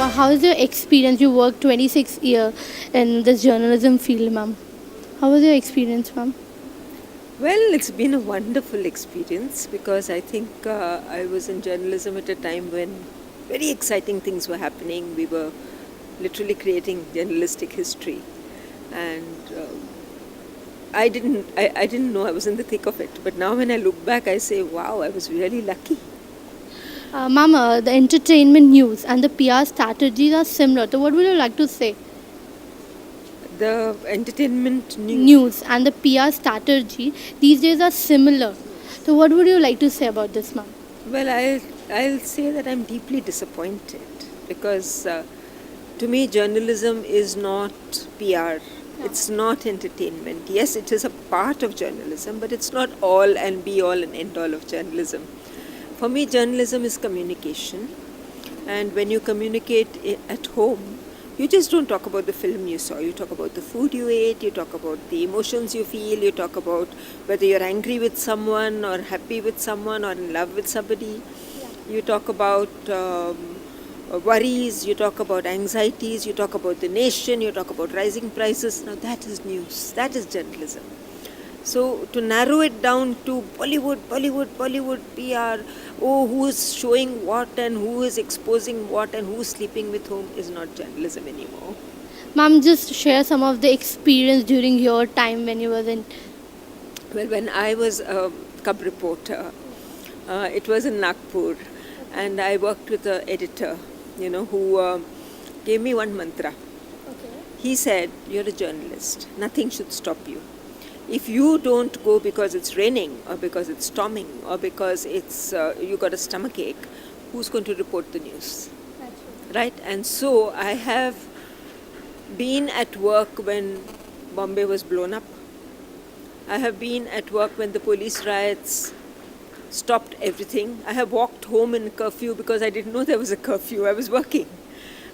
how is your experience? You worked 26 years in this journalism field, ma'am. How was your experience, ma'am? Well, it's been a wonderful experience because I think I was in journalism at a time when very exciting things were happening. We were literally creating journalistic history, and I didn't know I was in the thick of it. But now when I look back, I say, wow, I was really lucky. Ma'am, the entertainment news and the PR strategies are similar. So, what would you like to say? The entertainment news. News and the PR strategy these days are similar. So, what would you like to say about this, ma'am? Well, I'll say that I'm deeply disappointed because to me, journalism is not PR. It's not entertainment. Yes, it is a part of journalism, but it's not all and be all and end all of journalism. For me, journalism is communication. And when you communicate at home, you just don't talk about the film you saw. You talk about the food you ate, you talk about the emotions you feel, you talk about whether you're angry with someone or happy with someone or in love with somebody. You talk about worries, you talk about anxieties, you talk about the nation, you talk about rising prices. Now that is news, that is journalism. So to narrow it down to Bollywood, PR, oh, who is showing what and who is exposing what and who is sleeping with whom is not journalism anymore. Ma'am, just share some of the experience during your time when you was in. Well, when I was a cub reporter, it was in Nagpur, and I worked with an editor, who gave me one mantra. He said, "You're a journalist. Nothing should stop you. If you don't go because it's raining or because it's storming or because it's you got a stomach ache, who's going to report the news?" Right? And so I have been at work when Bombay was blown up. I have been at work when the police riots stopped everything. I have walked home in curfew because I didn't know there was a curfew. I was working.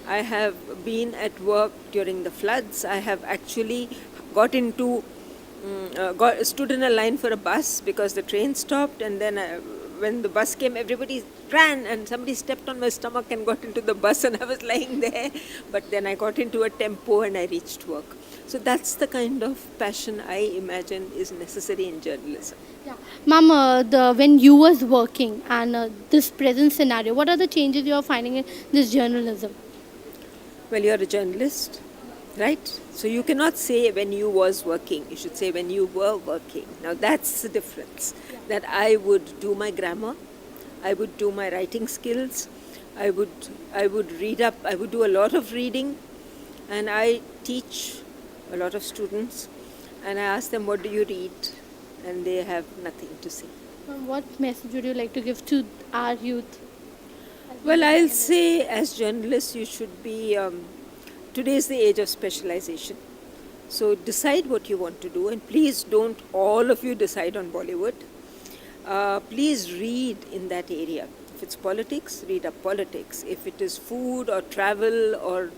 I have been at work during the floods. I have actually got into stood in a line for a bus because the train stopped, and then when the bus came, everybody ran and somebody stepped on my stomach and got into the bus, and I was lying there. But then I got into a tempo and I reached work. So that's the kind of passion I imagine is necessary in journalism. Yeah. Ma'am, when you was working and this present scenario, what are the changes you are finding in this journalism? Well, you're a journalist, right? So you cannot say when you was working. You should say when you were working. Now that's the difference. That I would do my grammar, I would do my writing skills, I would read up, I would do a lot of reading, and I teach a lot of students, and I ask them, what do you read? And they have nothing to say. Ma'am, what message would you like to give to our youth? Well, I'll say as journalists, you should be, today is the age of specialization. So decide what you want to do, and please don't all of you decide on Bollywood. Please read in that area. If it's politics, read up politics. If it is food or travel or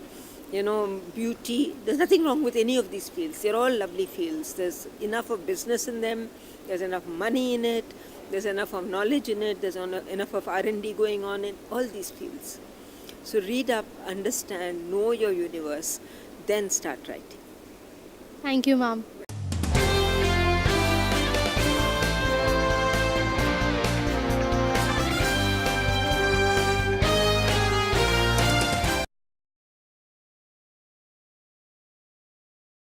beauty, there's nothing wrong with any of these fields. They're all lovely fields. There's enough of business in them. There's enough money in it. There's enough of knowledge in it. There's enough of R&D going on in all these fields. So read up, understand, know your universe, then start writing. Thank you, ma'am.